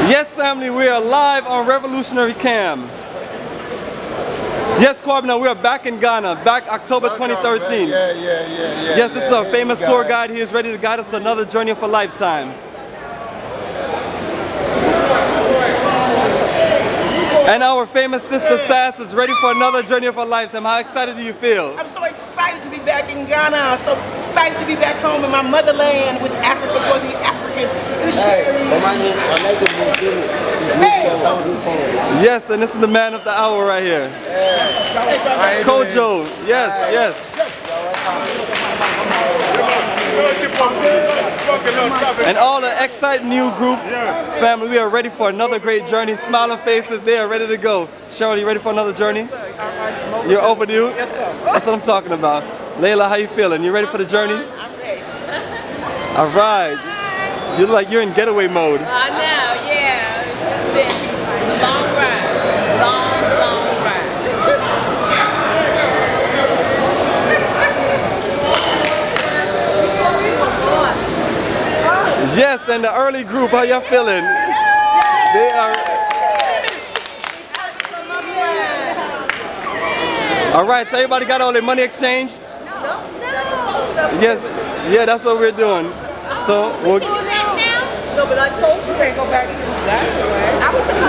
Yes, family, we are live on Revolutionary Cam. Yes, Kwabena, we are back in Ghana, back October 2013. Yeah. Yes, this is our famous tour guide. He is ready to guide us on another journey of a lifetime. And our famous sister Sass is ready for another journey of a lifetime. How excited do you feel? I'm so excited to be back in Ghana. So excited to be back home in my motherland with Africa for the Africans. Yes, and this is the man of the hour right here. Kojo. Yes. And all the exciting new group family, we are ready for another great journey. Smiling faces, they are ready to go. Cheryl, you ready for another journey? You're overdue? Yes, sir. That's what I'm talking about. Layla, how you feeling? You ready for the journey? I'm ready. All right. You look like you're in getaway mode. I know, yeah. It's been a long ride. Long ride. Yes, and the early group, how y'all feeling? They are. All right, so everybody got all their money exchange? Yes, yeah, that's what we're doing. So we'll. No, but I told you they go back to that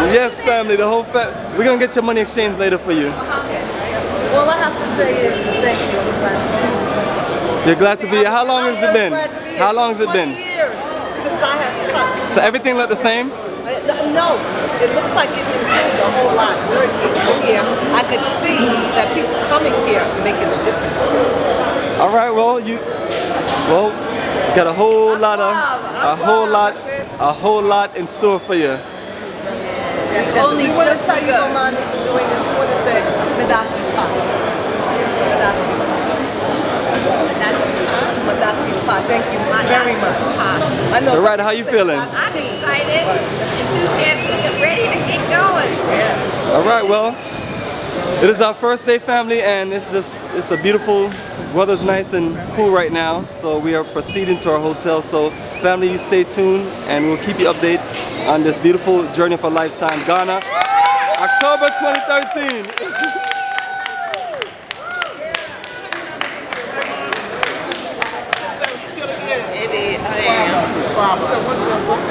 way. Yes, family, the whole we're gonna get your money exchanged later for you. All I have to say is thank you. I'm glad to be here. You're glad to be here. How long has it been? Glad to be here. How long has it been? 20 years since I have touched. So everything look the same? No, it looks like it improved a whole lot. It's very beautiful here. I could see that people coming here are making a difference too. All right, well, got a whole lot in store for you. Yes. We want to tell you, Romani, for doing this. We want to say, Madasi Pa. Madasi Pa. Thank you very much. I know. All right, how you feeling? I'm excited, enthusiastic, and ready to get going. All right, well, it is our first day, family, and it's a beautiful, weather's nice and cool right now, so we are proceeding to our hotel. So family, you stay tuned and we'll keep you updated on this beautiful journey of a lifetime, Ghana, October 2013.